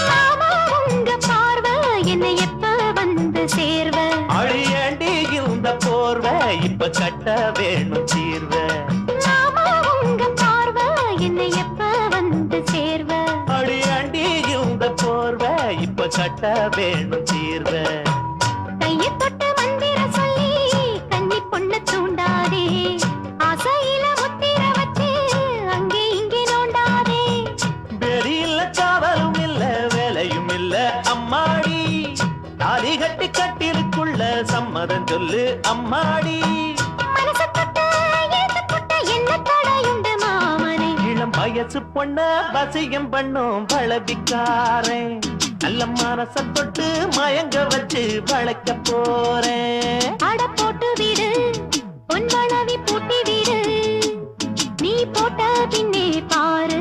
மாமா உங்க பார்வை என்னை எப்ப வந்து சேர்வ? அழியாண்டி இந்த போர்வை இப்ப கட்ட வேணும் தீர்வ. மாமா உங்க பார்வை என்னை எப்ப வந்து சேர்வ? அழியாண்டி இந்த போர்வை இப்ப கட்ட வேணும் தீர்வ. கையை தொட்டு மந்திர சொல்லி கன்னி பொண்ணு தூண்டாதே, ஆசையில முத்திர வச்சு அங்கே இங்கே நோண்டாதே. வெளியில காவலும் இல்ல வேலையும் இல்ல அம்மாடி, தாலி கட்டி கட்டிலுக்குள்ள சம்மதம் சொல்லு அம்மாடி. மனசு தொட்டு எழுத்து போட்ட என்ன தடையுண்டு மாமனே? இளம் வயசு பொண்ண வசியம் பண்ணும் பழவிக்காரன், நல்ல மனச தொட்டு மயங்க வச்சு வளைக்க போறேன். அட போட்டு விடு பொன் வளவி பூட்டி விடு, நீ போட்ட பின்னே பாரு